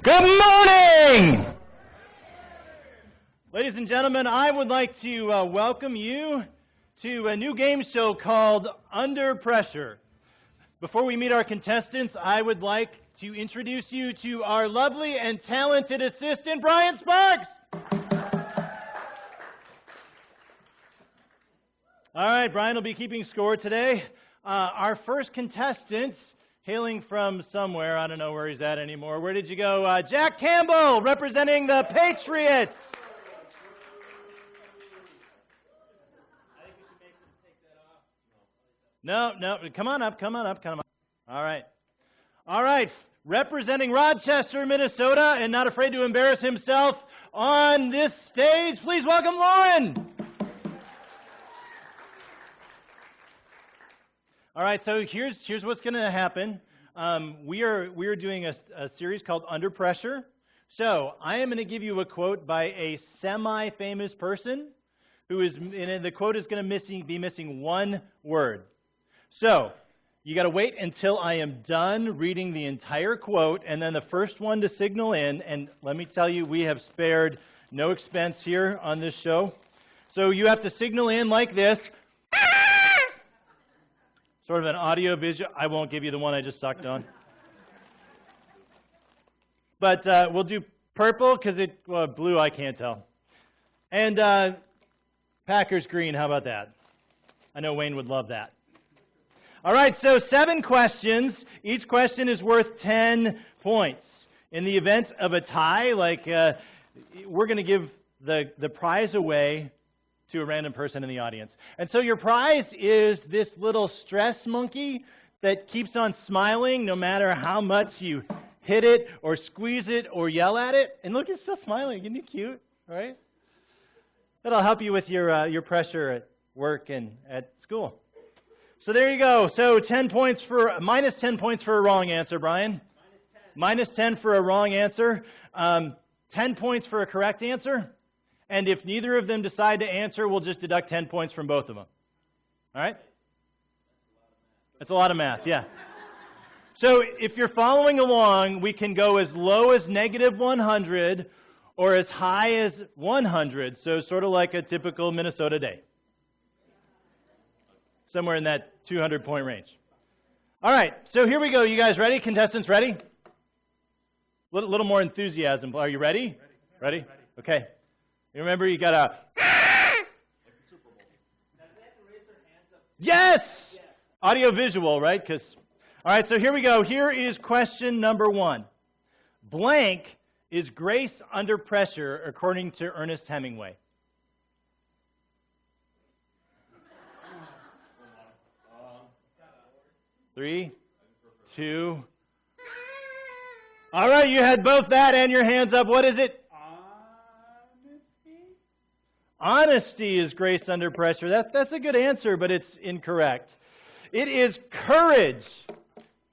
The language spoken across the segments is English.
Good morning! Ladies and gentlemen, I would like to welcome you to a new game show called Under Pressure. Before we meet our contestants, I would like to introduce you to our lovely and talented assistant, Brian Sparks! All right, Brian will be keeping score today. Our first contestant, hailing from somewhere, I don't know where he's at anymore. Where did you go? Jack Campbell, representing the Patriots. I think you should make them take that off. No, come on up. All right, representing Rochester, Minnesota, and not afraid to embarrass himself on this stage, please welcome Lauren. All right, so here's what's going to happen. We are doing a series called Under Pressure. So I am going to give you a quote by a semi-famous person who is, and the quote is going to be missing one word. So you got to wait until I am done reading the entire quote, and then the first one to signal in. And let me tell you, we have spared no expense here on this show. So you have to signal in like this. Sort of an audio visual. I won't give you the one I just sucked on. But we'll do purple because blue I can't tell. And Packers green, how about that? I know Wayne would love that. All right, so 7 questions. Each question is worth 10 points. In the event of a tie, we're going to give the prize away to a random person in the audience. And so your prize is this little stress monkey that keeps on smiling no matter how much you hit it or squeeze it or yell at it. And look, it's still smiling. Isn't it cute? Right? That'll help you with your pressure at work and at school. So there you go. So minus 10 points for a wrong answer, Brian. Minus 10 for a wrong answer. 10 points for a correct answer. And if neither of them decide to answer, we'll just deduct 10 points from both of them. All right? That's a lot of math, yeah. So if you're following along, we can go as low as negative 100 or as high as 100. So sort of like a typical Minnesota day. Somewhere in that 200-point range. All right, so here we go. You guys ready? Contestants ready? A little more enthusiasm. Are you ready? Ready? Okay. You remember, you got to... Yes! Audio-visual, right? All right, so here we go. Here is question number 1. Blank is grace under pressure, according to Ernest Hemingway. Three, 2... All right, you had both that and your hands up. What is it? Honesty is grace under pressure. That's a good answer, but it's incorrect. It is courage.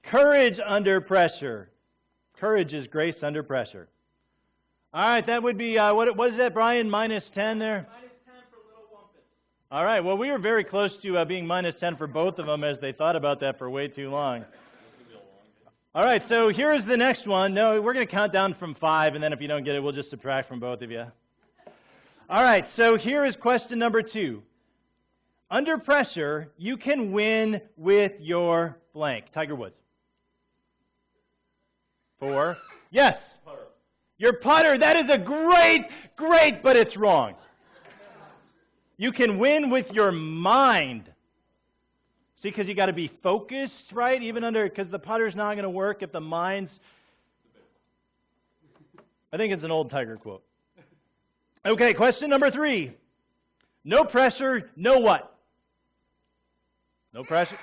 Courage under pressure. Courage is grace under pressure. All right, that would be, what is that, Brian? Minus 10 there? Minus 10 for Little Wumpus. All right, well, we were very close to being minus 10 for both of them as they thought about that for way too long. All right, so here's the next one. No, we're going to count down from 5, and then if you don't get it, we'll just subtract from both of you. All right, so here is question number 2. Under pressure, you can win with your blank. Tiger Woods. 4. Yes. Putter. Your putter. That is a great, but it's wrong. You can win with your mind. See, because you got to be focused, right? Because the putter's not going to work if the mind's... I think it's an old Tiger quote. Okay, question number 3. No pressure, no what? No pressure?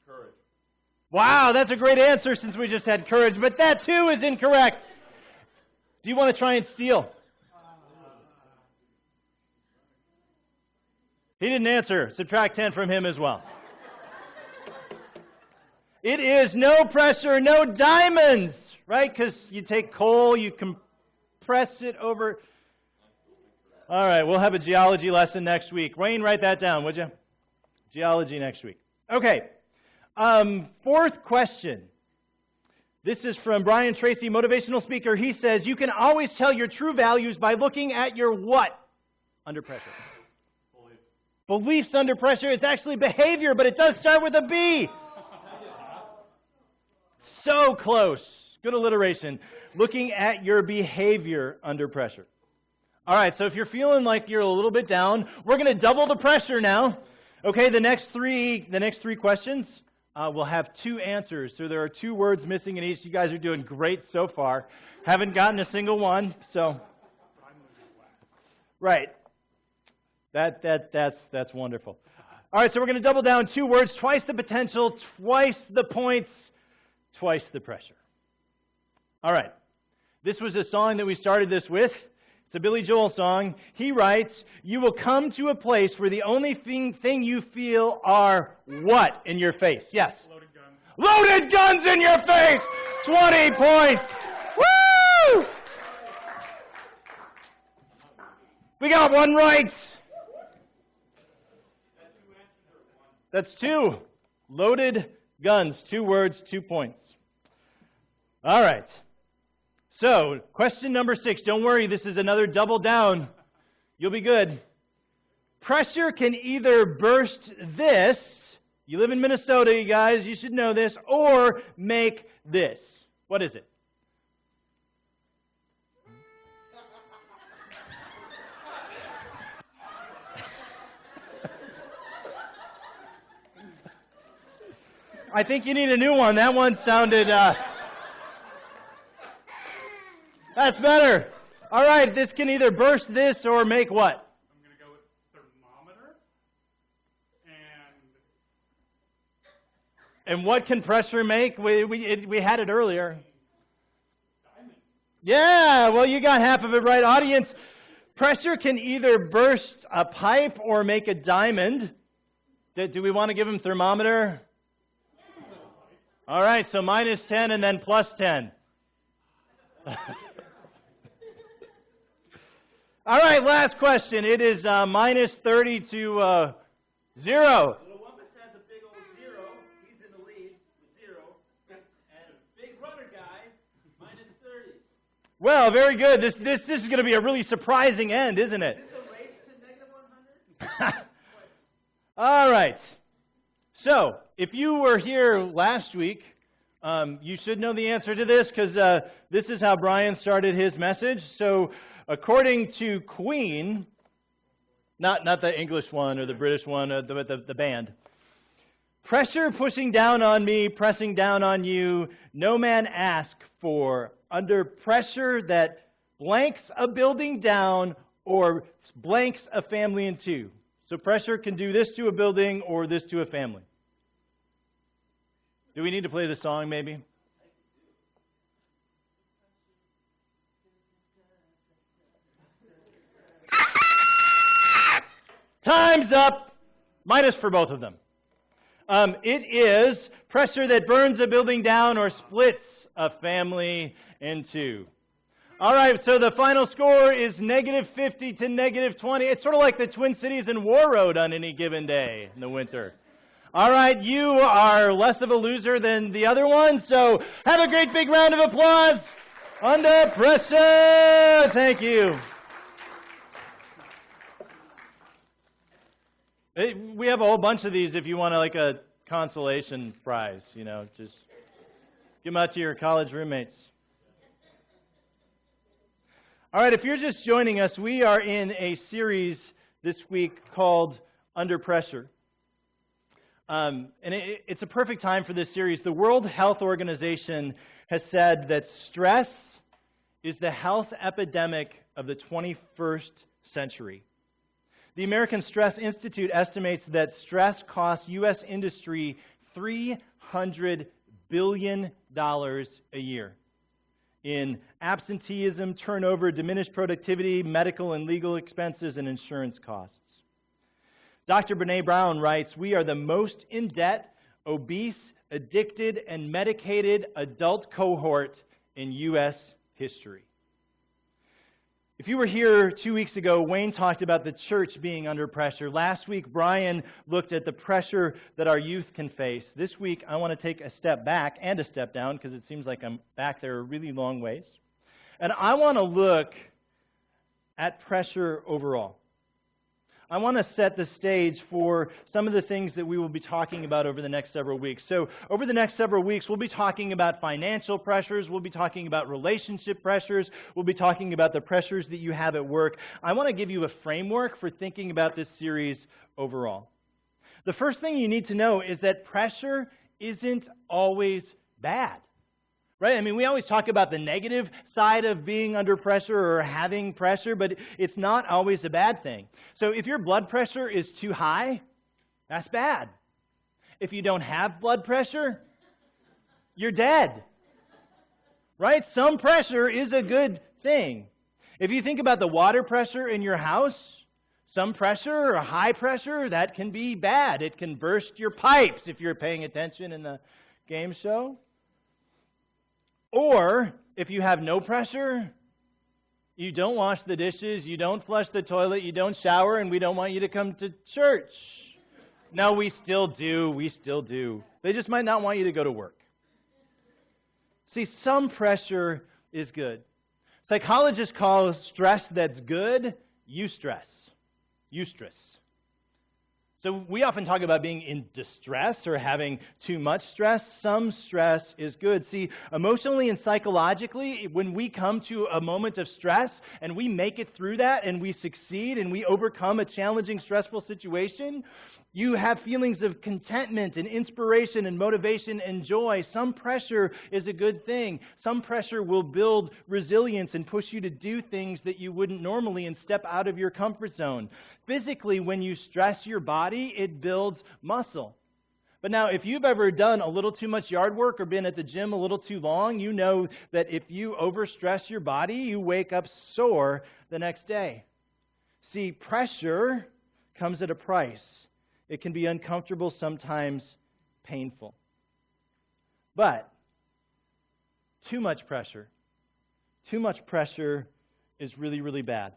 Courage. Wow, that's a great answer since we just had courage, but that too is incorrect. Do you want to try and steal? He didn't answer. Subtract 10 from him as well. It is no pressure, no diamonds, right? Because you take coal, you compress it over... All right, we'll have a geology lesson next week. Wayne, write that down, would you? Geology next week. Okay, 4th question. This is from Brian Tracy, motivational speaker. He says, you can always tell your true values by looking at your what under pressure? Beliefs under pressure. It's actually behavior, but it does start with a B. So close. Good alliteration. Looking at your behavior under pressure. All right, so if you're feeling like you're a little bit down, we're going to double the pressure now. Okay, the next three questions will have 2 answers. So there are 2 words missing in each. You guys are doing great so far. Haven't gotten a single one, so right. That's wonderful. All right, so we're going to double down 2 words, twice the potential, twice the points, twice the pressure. All right. This was a song that we started this with. It's a Billy Joel song. He writes, you will come to a place where the only thing you feel are what in your face? Yes. Loaded guns. Loaded guns in your face! 20 points! Woo! We got one right. That's 2. Loaded guns. 2 words, 2 points. All right. So, question number 6. Don't worry, this is another double down. You'll be good. Pressure can either burst this, you live in Minnesota, you guys, you should know this, or make this. What is it? I think you need a new one. That one sounded... That's better. All right, this can either burst this or make what? I'm going to go with thermometer. And what can pressure make? We had it earlier. Diamond. Yeah, well, you got half of it right. Audience, pressure can either burst a pipe or make a diamond. Do we want to give him thermometer? All right, so minus 10 and then plus 10. All right, last question. It is minus 30 to 0. Little Wumpus has a big old 0. He's in the lead with 0. And a big runner guy, minus 30. Well, very good. This is going to be a really surprising end, isn't it? Is this a race to negative 100? All right. So, if you were here last week, you should know the answer to this because this is how Brian started his message. So, according to Queen, not the English one or the British one, the band, pressure pushing down on me, pressing down on you, no man ask for, under pressure that blanks a building down or blanks a family in 2. So pressure can do this to a building or this to a family. Do we need to play the song maybe? Time's up. Minus for both of them. It is pressure that burns a building down or splits a family in 2. All right, so the final score is negative 50 to negative 20. It's sort of like the Twin Cities and War Road on any given day in the winter. All right, you are less of a loser than the other one, so have a great big round of applause. Under pressure. Thank you. We have a whole bunch of these if you want like a consolation prize, just give them out to your college roommates. All right, if you're just joining us, we are in a series this week called Under Pressure. And it's a perfect time for this series. The World Health Organization has said that stress is the health epidemic of the 21st century. The American Stress Institute estimates that stress costs U.S. industry $300 billion a year in absenteeism, turnover, diminished productivity, medical and legal expenses, and insurance costs. Dr. Brene Brown writes, we are the most in debt, obese, addicted, and medicated adult cohort in U.S. history. If you were here 2 weeks ago, Wayne talked about the church being under pressure. Last week, Brian looked at the pressure that our youth can face. This week, I want to take a step back and a step down because it seems like I'm back there a really long ways. And I want to look at pressure overall. I want to set the stage for some of the things that we will be talking about over the next several weeks. So over the next several weeks, we'll be talking about financial pressures. We'll be talking about relationship pressures. We'll be talking about the pressures that you have at work. I want to give you a framework for thinking about this series overall. The first thing you need to know is that pressure isn't always bad. Right? I mean, we always talk about the negative side of being under pressure or having pressure, but it's not always a bad thing. So if your blood pressure is too high, that's bad. If you don't have blood pressure, you're dead. Right? Some pressure is a good thing. If you think about the water pressure in your house, some pressure or high pressure, that can be bad. It can burst your pipes if you're paying attention in the game show. Or, if you have no pressure, you don't wash the dishes, you don't flush the toilet, you don't shower, and we don't want you to come to church. No, we still do. They just might not want you to go to work. See, some pressure is good. Psychologists call stress that's good eustress. Eustress. So we often talk about being in distress or having too much stress. Some stress is good. See, emotionally and psychologically, when we come to a moment of stress and we make it through that and we succeed and we overcome a challenging, stressful situation, you have feelings of contentment and inspiration and motivation and joy. Some pressure is a good thing. Some pressure will build resilience and push you to do things that you wouldn't normally and step out of your comfort zone. Physically, when you stress your body, it builds muscle. But now, if you've ever done a little too much yard work or been at the gym a little too long, you know that if you overstress your body, you wake up sore the next day. See, pressure comes at a price. It can be uncomfortable, sometimes painful. But too much pressure is really, really bad.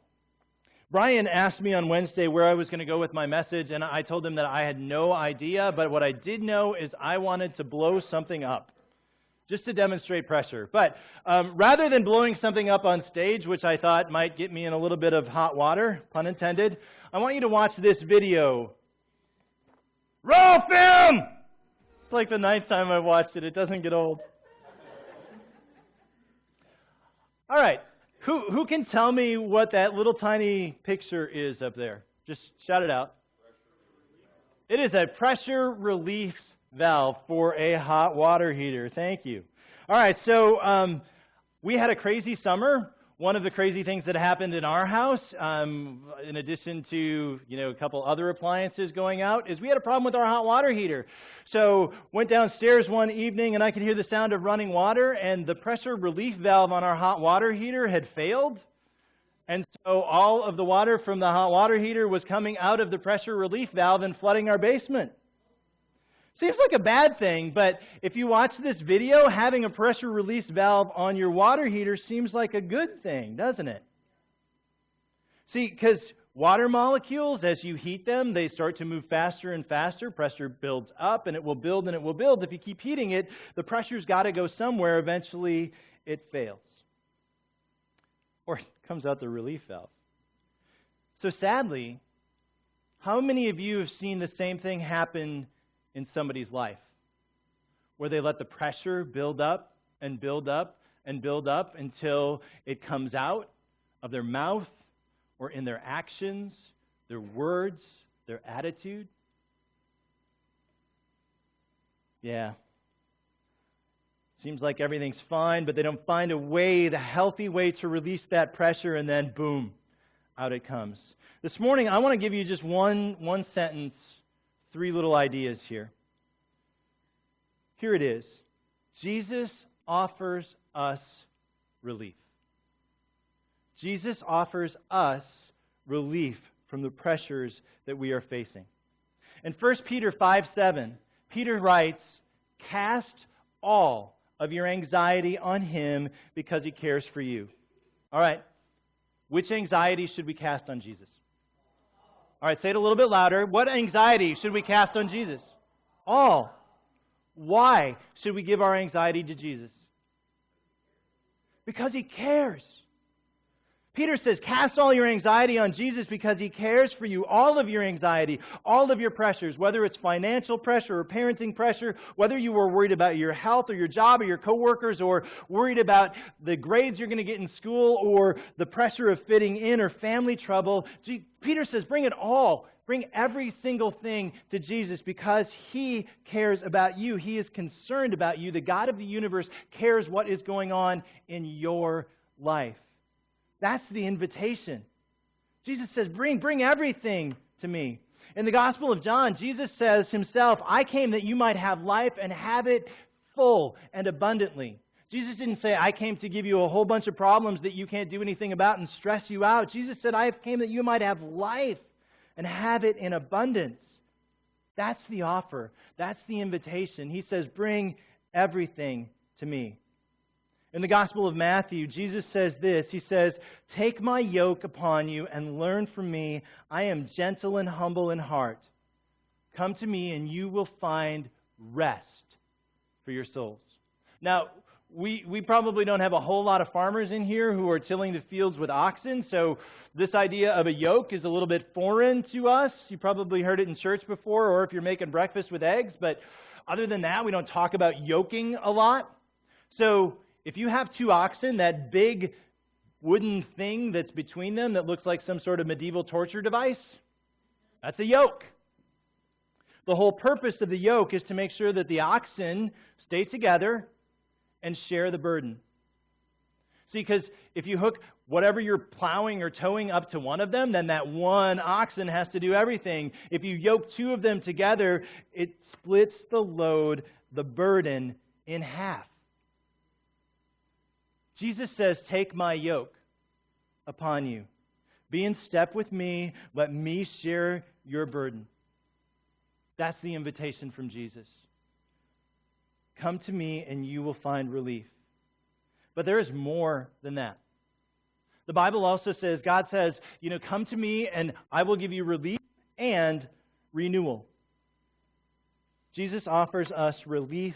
Brian asked me on Wednesday where I was going to go with my message, and I told him that I had no idea, but what I did know is I wanted to blow something up, just to demonstrate pressure. But rather than blowing something up on stage, which I thought might get me in a little bit of hot water, pun intended, I want you to watch this video. Roll film! It's like the ninth time I've watched it. It doesn't get old. All right. Who can tell me what that little tiny picture is up there? Just shout it out. It is a pressure relief valve for a hot water heater. Thank you. All right. So we had a crazy summer. One of the crazy things that happened in our house, in addition to a couple other appliances going out, is we had a problem with our hot water heater. So went downstairs one evening and I could hear the sound of running water, and the pressure relief valve on our hot water heater had failed. And so all of the water from the hot water heater was coming out of the pressure relief valve and flooding our basement. Seems like a bad thing, but if you watch this video, having a pressure release valve on your water heater seems like a good thing, doesn't it? See, because water molecules, as you heat them, they start to move faster and faster. Pressure builds up, and it will build, and it will build. If you keep heating it, the pressure's got to go somewhere. Eventually, it fails. Or it comes out the relief valve. So sadly, how many of you have seen the same thing happen in somebody's life, where they let the pressure build up and build up and build up until it comes out of their mouth or in their actions, their words, their attitude? Yeah. Seems like everything's fine, but they don't find a way, the healthy way to release that pressure, and then boom, out it comes. This morning, I want to give you just one sentence, 3 little ideas here. Here it is. Jesus offers us relief. Jesus offers us relief from the pressures that we are facing. In 1 Peter 5:7, Peter writes, "Cast all of your anxiety on Him because He cares for you." All right. Which anxiety should we cast on Jesus? All right, say it a little bit louder. What anxiety should we cast on Jesus? All. Why should we give our anxiety to Jesus? Because He cares. Peter says, cast all your anxiety on Jesus because He cares for you. All of your anxiety, all of your pressures, whether it's financial pressure or parenting pressure, whether you were worried about your health or your job or your coworkers, or worried about the grades you're going to get in school, or the pressure of fitting in, or family trouble. Peter says, bring it all. Bring every single thing to Jesus because He cares about you. He is concerned about you. The God of the universe cares what is going on in your life. That's the invitation. Jesus says, bring everything to me. In the Gospel of John, Jesus says Himself, I came that you might have life and have it full and abundantly. Jesus didn't say, I came to give you a whole bunch of problems that you can't do anything about and stress you out. Jesus said, I came that you might have life and have it in abundance. That's the offer. That's the invitation. He says, bring everything to me. In the Gospel of Matthew, Jesus says this. He says, take my yoke upon you and learn from me. I am gentle and humble in heart. Come to me and you will find rest for your souls. Now, we probably don't have a whole lot of farmers in here who are tilling the fields with oxen, so this idea of a yoke is a little bit foreign to us. You probably heard it in church before, or if you're making breakfast with eggs, but other than that, we don't talk about yoking a lot. So if you have two oxen, that big wooden thing that's between them that looks like some sort of medieval torture device, that's a yoke. The whole purpose of the yoke is to make sure that the oxen stay together and share the burden. See, because if you hook whatever you're plowing or towing up to one of them, then that one oxen has to do everything. If you yoke two of them together, it splits the load, the burden, in half. Jesus says, take my yoke upon you. Be in step with me. Let me share your burden. That's the invitation from Jesus. Come to me and you will find relief. But there is more than that. The Bible also says, God says, come to me and I will give you relief and renewal. Jesus offers us relief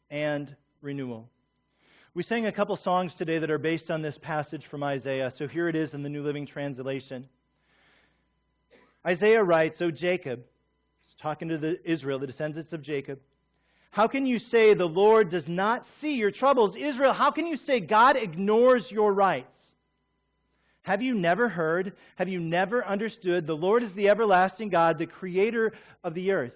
and renewal. We sang a couple songs today that are based on this passage from Isaiah. So here it is in the New Living Translation. Isaiah writes, O Jacob, talking to Israel, the descendants of Jacob, how can you say the Lord does not see your troubles? Israel, how can you say God ignores your rights? Have you never heard? Have you never understood? The Lord is the everlasting God, the creator of the earth.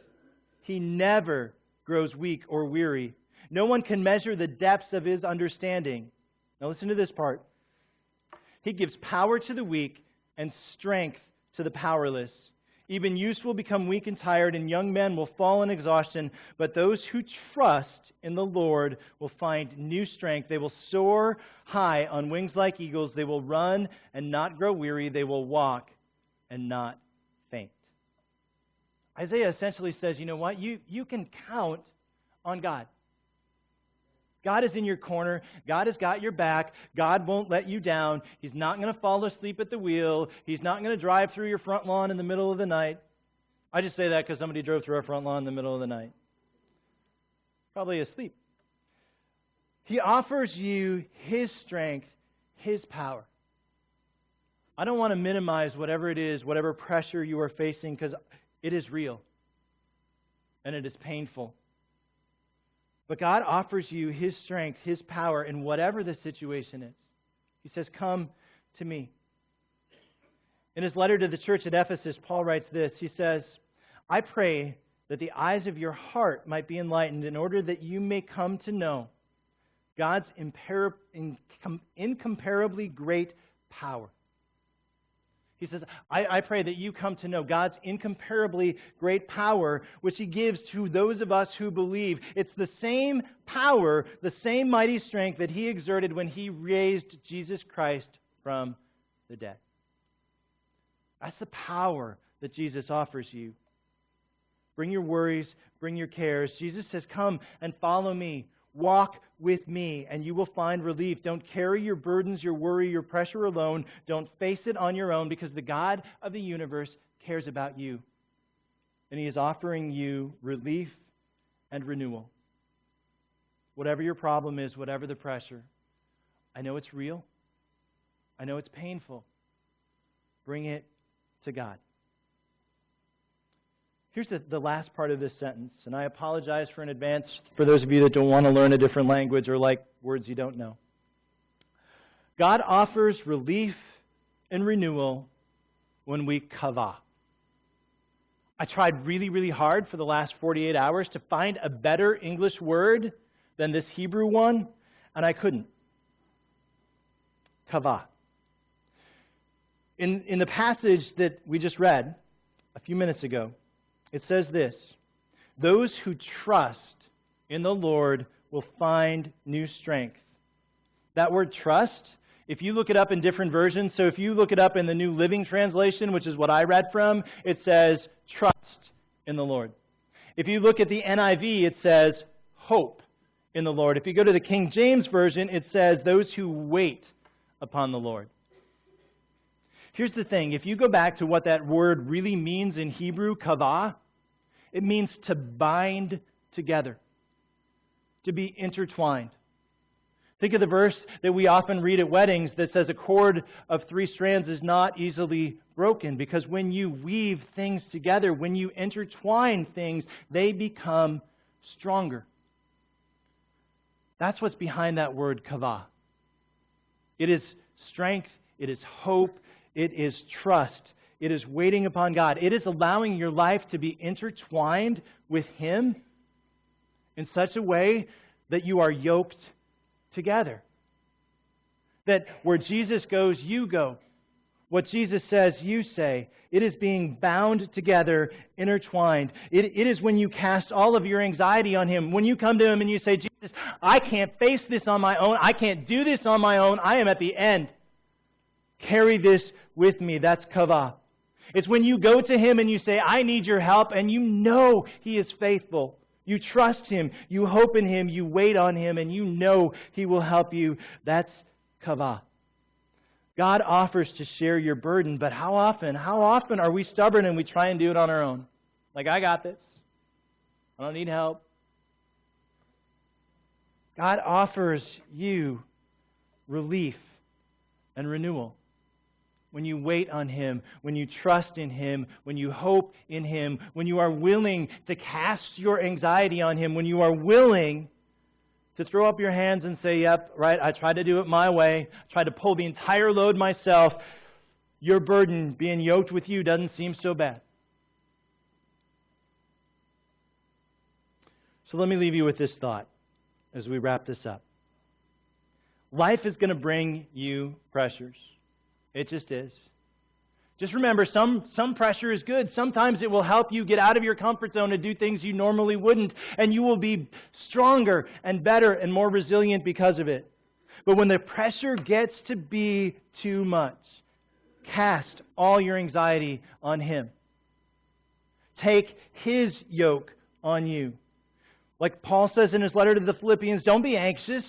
He never grows weak or weary. No one can measure the depths of His understanding. Now listen to this part. He gives power to the weak and strength to the powerless. Even youths will become weak and tired, and young men will fall in exhaustion. But those who trust in the Lord will find new strength. They will soar high on wings like eagles. They will run and not grow weary. They will walk and not faint. Isaiah essentially says, you know what? You can count on God. God is in your corner. God has got your back. God won't let you down. He's not going to fall asleep at the wheel. He's not going to drive through your front lawn in the middle of the night. I just say that because somebody drove through our front lawn in the middle of the night. Probably asleep. He offers you His strength, His power. I don't want to minimize whatever it is, whatever pressure you are facing, because it is real. And it is painful. But God offers you His strength, His power in whatever the situation is. He says, come to me. In his letter to the church at Ephesus, Paul writes this. He says, I pray that the eyes of your heart might be enlightened in order that you may come to know God's incomparably great power. He says, I pray that you come to know God's incomparably great power, which He gives to those of us who believe. It's the same power, the same mighty strength that He exerted when He raised Jesus Christ from the dead. That's the power that Jesus offers you. Bring your worries, bring your cares. Jesus says, come and follow me. Walk with me, and you will find relief. Don't carry your burdens, your worry, your pressure alone. Don't face it on your own, because the God of the universe cares about you. And He is offering you relief and renewal. Whatever your problem is, whatever the pressure, I know it's real. I know it's painful. Bring it to God. Here's the last part of this sentence, and I apologize in advance for those of you that don't want to learn a different language or like words you don't know. God offers relief and renewal when we kavah. I tried really, really hard for the last 48 hours to find a better English word than this Hebrew one, and I couldn't. Kavah. In the passage that we just read a few minutes ago, it says this: those who trust in the Lord will find new strength. That word trust, if you look it up in different versions, so if you look it up in the New Living Translation, which is what I read from, it says trust in the Lord. If you look at the NIV, it says hope in the Lord. If you go to the King James Version, it says those who wait upon the Lord. Here's the thing. If you go back to what that word really means in Hebrew, kavah, it means to bind together, to be intertwined. Think of the verse that we often read at weddings that says a cord of 3 strands is not easily broken, because when you weave things together, when you intertwine things, they become stronger. That's what's behind that word kavah. It is strength, it is hope, it is trust. It is waiting upon God. It is allowing your life to be intertwined with Him in such a way that you are yoked together. That where Jesus goes, you go. What Jesus says, you say. It is being bound together, intertwined. It is when you cast all of your anxiety on Him. When you come to Him and you say, Jesus, I can't face this on my own. I can't do this on my own. I am at the end. Carry this with me. That's kavah. It's when you go to Him and you say, I need your help, and you know He is faithful. You trust Him, you hope in Him, you wait on Him, and you know He will help you. That's kavah. God offers to share your burden, but how often are we stubborn and we try and do it on our own? Like, I got this. I don't need help. God offers you relief and renewal. When you wait on Him, when you trust in Him, when you hope in Him, when you are willing to cast your anxiety on Him, when you are willing to throw up your hands and say, yep, right, I tried to do it my way, I tried to pull the entire load myself, your burden being yoked with you doesn't seem so bad. So let me leave you with this thought as we wrap this up. Life is going to bring you pressures. It just is. Just remember, some pressure is good. Sometimes it will help you get out of your comfort zone and do things you normally wouldn't, and you will be stronger and better and more resilient because of it. But when the pressure gets to be too much, cast all your anxiety on Him. Take His yoke on you. Like Paul says in his letter to the Philippians, don't be anxious,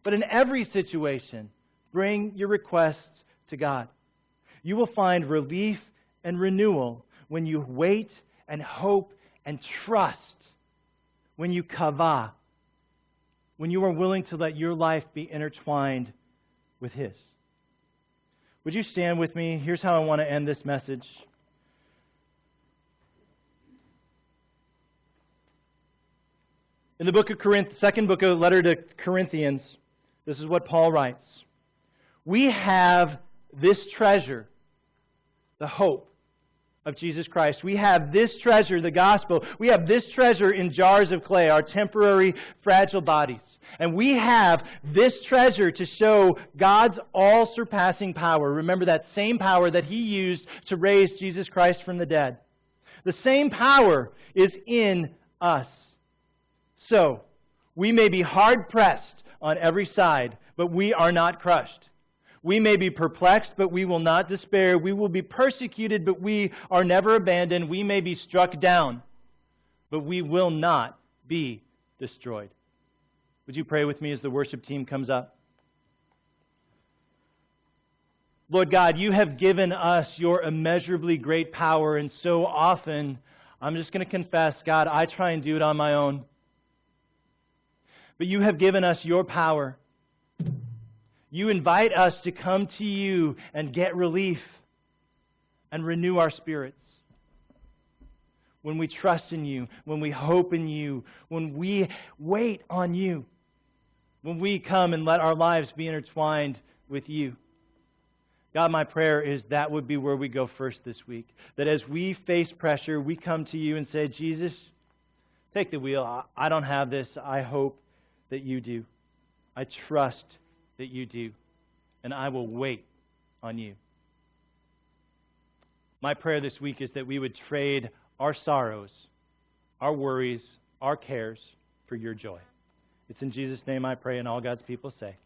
but in every situation, bring your requests to God. You will find relief and renewal when you wait and hope and trust, when you kavah, when you are willing to let your life be intertwined with His. Would you stand with me? Here's how I want to end this message. In the book of second book of letter to Corinthians, this is what Paul writes. We have this treasure, the hope of Jesus Christ. We have this treasure, the gospel. We have this treasure in jars of clay, our temporary, fragile bodies. And we have this treasure to show God's all-surpassing power. Remember that same power that He used to raise Jesus Christ from the dead. The same power is in us. So, we may be hard-pressed on every side, but we are not crushed. We may be perplexed, but we will not despair. We will be persecuted, but we are never abandoned. We may be struck down, but we will not be destroyed. Would you pray with me as the worship team comes up? Lord God, you have given us your immeasurably great power, and so often, I'm just going to confess, God, I try and do it on my own. But you have given us your power. You invite us to come to you and get relief and renew our spirits. When we trust in you, when we hope in you, when we wait on you, when we come and let our lives be intertwined with you. God, my prayer is that would be where we go first this week. That as we face pressure, we come to you and say, Jesus, take the wheel. I don't have this. I hope that you do. I trust that you do. And I will wait on you. My prayer this week is that we would trade our sorrows, our worries, our cares for your joy. It's in Jesus' name I pray, and all God's people say,